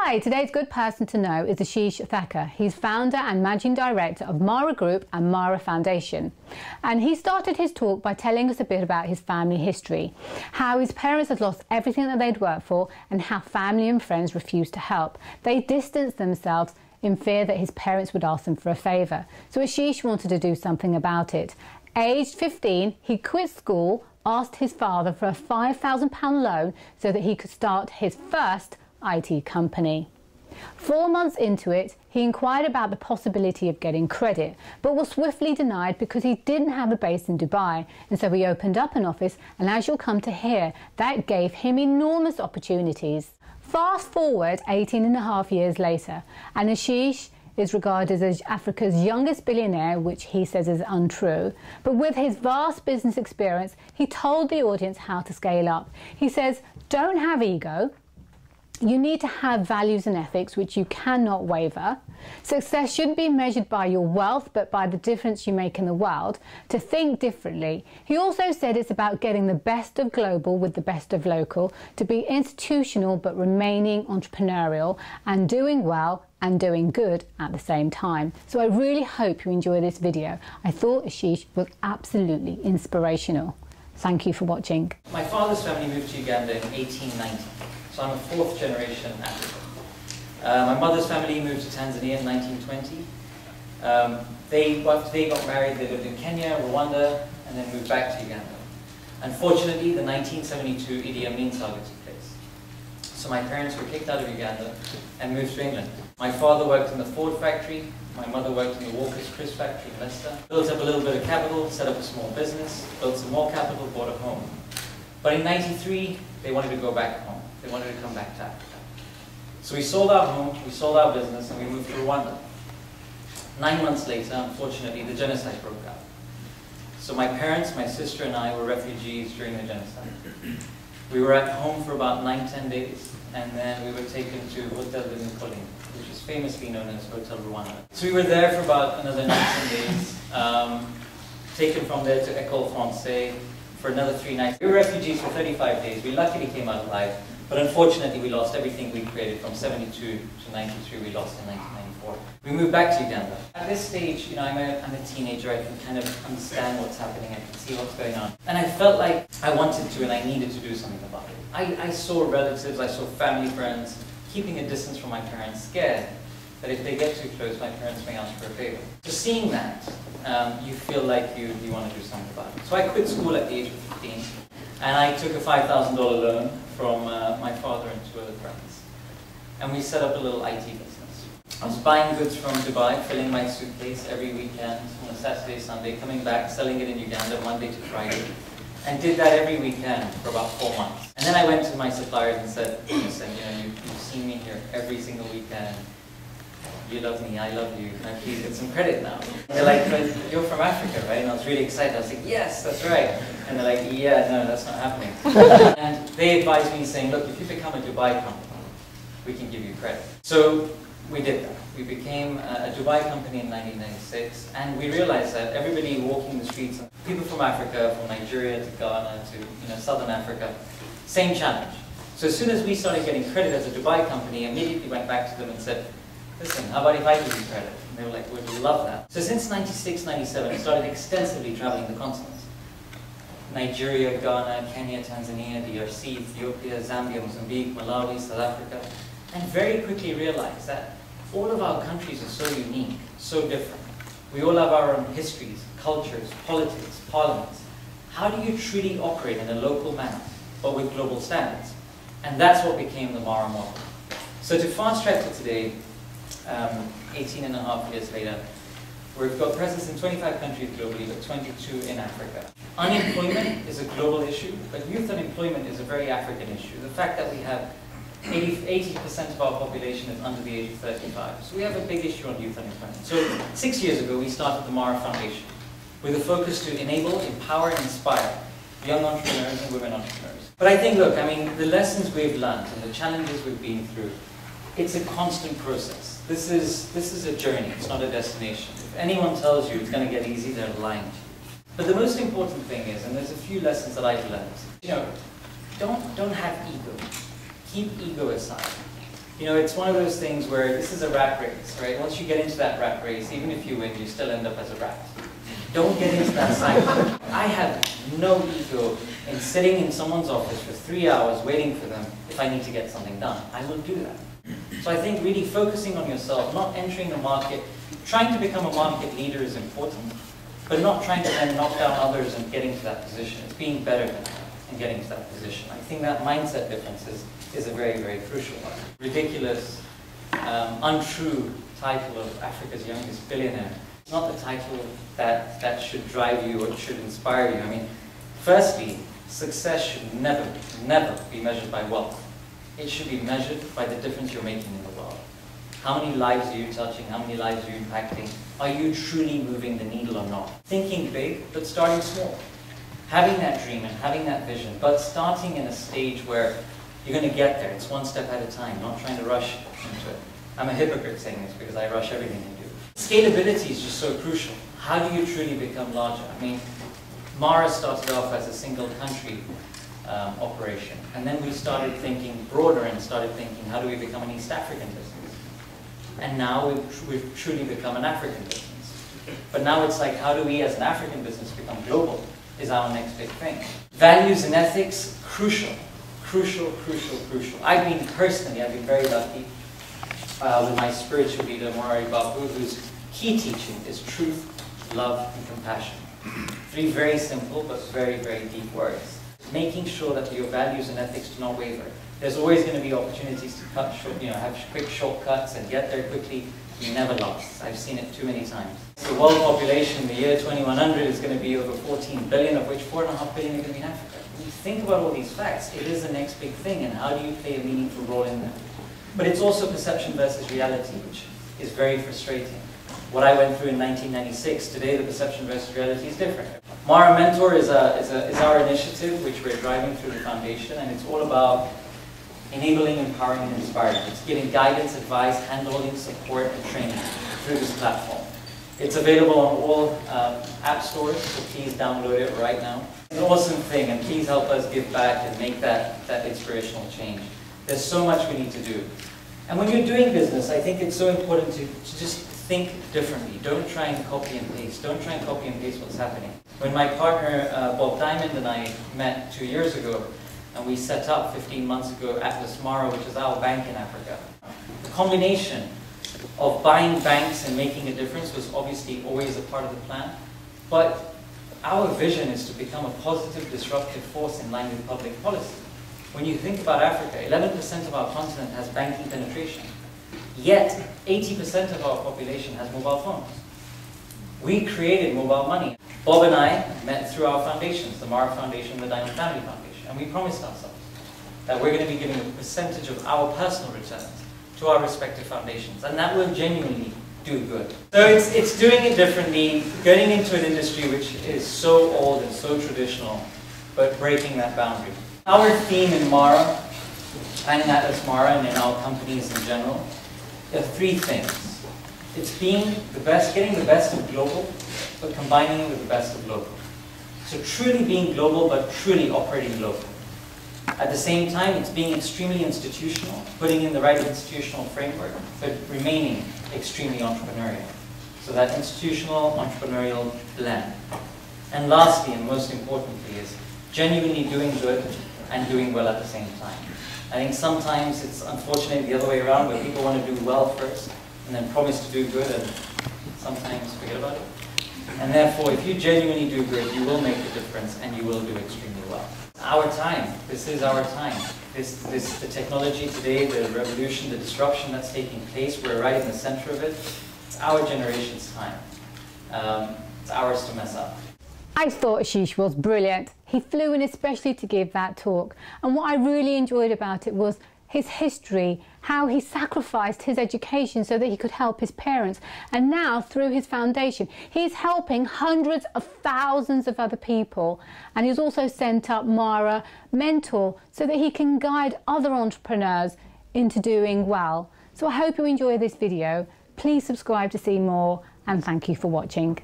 Hi, today's good person to know is Ashish Thakkar. He's founder and managing director of Mara Group and Mara Foundation. And he started his talk by telling us a bit about his family history, how his parents had lost everything that they'd worked for and how family and friends refused to help. They distanced themselves in fear that his parents would ask them for a favour. So Ashish wanted to do something about it. Aged 15, he quit school, asked his father for a £5,000 loan so that he could start his first IT company. 4 months into it, he inquired about the possibility of getting credit, but was swiftly denied because he didn't have a base in Dubai, and so he opened up an office, and as you'll come to hear, that gave him enormous opportunities. Fast forward 18.5 years later, and Ashish is regarded as Africa's youngest billionaire, which he says is untrue. But with his vast business experience, he told the audience how to scale up. He says, don't have ego. You need to have values and ethics which you cannot waver. Success shouldn't be measured by your wealth, but by the difference you make in the world. To think differently. He also said it's about getting the best of global with the best of local, to be institutional but remaining entrepreneurial, and doing well and doing good at the same time. So I really hope you enjoy this video. I thought Ashish was absolutely inspirational. Thank you for watching. My father's family moved to Uganda in 1890. So I'm a fourth generation African. My mother's family moved to Tanzania in 1920. After they got married, they lived in Kenya, Rwanda, and then moved back to Uganda. Unfortunately, the 1972 Idi Amin saga took place. So my parents were kicked out of Uganda and moved to England. My father worked in the Ford factory. My mother worked in the Walker's Crisp factory in Leicester. Built up a little bit of capital, set up a small business, built some more capital, bought a home. But in '93, they wanted to go back home. They wanted to come back to Africa. So we sold our home, we sold our business, and we moved to Rwanda. 9 months later, unfortunately, the genocide broke out. So my parents, my sister, and I were refugees during the genocide. We were at home for about 9-10 days, and then we were taken to Hotel de Nicolin, which is famously known as Hotel Rwanda. So we were there for about another 9-10 days, taken from there to École Française for another 3 nights. We were refugees for 35 days. We luckily came out alive. But unfortunately, we lost everything we created from 72 to 93. We lost in 1994. We moved back to Uganda. At this stage, I'm a teenager. I can kind of understand what's happening. I can see what's going on. And I felt like I wanted to and I needed to do something about it. I saw relatives, I saw family friends keeping a distance from my parents, scared that if they get too close, my parents may ask for a favor. So seeing that, you feel like you want to do something about it. So I quit school at the age of 15. And I took a $5,000 loan from my father and 2 other friends. And we set up a little IT business. I was buying goods from Dubai, filling my suitcase every weekend on a Saturday, Sunday, coming back, selling it in Uganda Monday to Friday. And did that every weekend for about 4 months. And then I went to my suppliers and said, listen, you've seen me here every single weekend. You love me, I love you, can I please get some credit now? They're like, but you're from Africa, right? And I was really excited. I was like, yes, that's right. And they're like, yeah, no, that's not happening. And they advised me saying, look, if you become a Dubai company, we can give you credit. So we did that. We became a Dubai company in 1996, and we realized that everybody walking the streets, people from Africa, from Nigeria to Ghana to Southern Africa, same challenge. So as soon as we started getting credit as a Dubai company, I immediately went back to them and said, listen, how about if I give you credit? And they were like, we'd love that. So since 96, 97, I started extensively traveling the continent. Nigeria, Ghana, Kenya, Tanzania, DRC, Ethiopia, Zambia, Mozambique, Malawi, South Africa. And very quickly realized that all of our countries are so unique, so different. We all have our own histories, cultures, politics, parliaments. How do you truly operate in a local manner, but with global standards? And that's what became the Mara model. So to fast track to today, 18.5 years later, we've got presence in 25 countries globally, but 22 in Africa. Unemployment is a global issue, but youth unemployment is a very African issue. The fact that we have 80% of our population is under the age of 35. So we have a big issue on youth unemployment. So 6 years ago, we started the Mara Foundation with a focus to enable, empower, and inspire young entrepreneurs and women entrepreneurs. But I think, look, the lessons we've learned and the challenges we've been through, it's a constant process. This is a journey, it's not a destination. If anyone tells you it's going to get easy, they're lying to you. But the most important thing is, and there's a few lessons that I've learned, don't have ego. Keep ego aside. You know, it's one of those things where this is a rat race, right? Once you get into that rat race, even if you win, you still end up as a rat. Don't get into that cycle. I have no ego in sitting in someone's office for 3 hours waiting for them if I need to get something done. I will do that. So I think really focusing on yourself, not entering the market, trying to become a market leader is important, but not trying to then knock down others and getting to that position. It's being better than that and getting to that position. I think that mindset difference is a very, very crucial one. Ridiculous, untrue title of Africa's youngest billionaire. It's not the title that should drive you or should inspire you. I mean, firstly, success should never, never be measured by wealth. It should be measured by the difference you're making in the world. How many lives are you touching? How many lives are you impacting? Are you truly moving the needle or not? Thinking big, but starting small. Having that dream and having that vision, but starting in a stage where you're going to get there. It's one step at a time, not trying to rush into it. I'm a hypocrite saying this because I rush everything I do. Scalability is just so crucial. How do you truly become larger? I mean, Mara started off as a single country operation, and then we started thinking broader and started thinking, how do we become an East African business? And now we've truly become an African business. But now it's like, how do we as an African business become global is our next big thing. Values and ethics, crucial. Crucial, crucial, crucial. I've been very lucky with my spiritual leader, Morari Bapu, whose key teaching is truth, love, and compassion. 3 very simple but very, very deep words. Making sure that your values and ethics do not waver. There's always going to be opportunities to cut short, have quick shortcuts and get there quickly. You never lost. I've seen it too many times. The world population in the year 2100 is going to be over 14 billion, of which 4.5 billion are going to be in Africa. When you think about all these facts, it is the next big thing, and how do you play a meaningful role in that? But it's also perception versus reality, which is very frustrating. What I went through in 1996, today the perception versus reality is different. Mara Mentor is our initiative, which we're driving through the foundation, and it's all about enabling, empowering, and inspiring. It's giving guidance, advice, handholding, support, and training through this platform. It's available on all app stores, so please download it right now. It's an awesome thing, and please help us give back and make that inspirational change. There's so much we need to do. And when you're doing business, I think it's so important to just think differently. Don't try and copy and paste. Don't try and copy and paste what's happening. When my partner, Bob Diamond, and I met 2 years ago, and we set up 15 months ago AtlasMara, which is our bank in Africa. The combination of buying banks and making a difference was obviously always a part of the plan, but our vision is to become a positive, disruptive force in line with public policy. When you think about Africa, 11% of our continent has banking penetration, yet 80% of our population has mobile phones. We created mobile money. Bob and I met through our foundations, the Mara Foundation and the Diamond Family Foundation. And we promised ourselves that we're going to be giving a percentage of our personal returns to our respective foundations, and that will genuinely do good. So it's doing it differently, getting into an industry which is so old and so traditional, but breaking that boundary. Our theme in Mara, and in AtlasMara, and in our companies in general, are 3 things. It's being the best, getting the best of global, but combining it with the best of local. So truly being global, but truly operating local. At the same time, it's being extremely institutional, putting in the right institutional framework, but remaining extremely entrepreneurial. So that institutional, entrepreneurial blend. And lastly, and most importantly, is genuinely doing good and doing well at the same time. I think sometimes it's unfortunately the other way around, where people want to do well first, and then promise to do good, and sometimes forget about it. And therefore, if you genuinely do good, you will make a difference, and you will do extremely well. Our time. This is our time. The technology today, the revolution, the disruption that's taking place, we're right in the center of it. It's our generation's time. It's ours to mess up. I thought Ashish was brilliant. He flew in especially to give that talk. And what I really enjoyed about it was his history, how he sacrificed his education so that he could help his parents. And now, through his foundation, he's helping hundreds of thousands of other people. And he's also sent up Mara Mentor so that he can guide other entrepreneurs into doing well. So I hope you enjoy this video. Please subscribe to see more, and thank you for watching.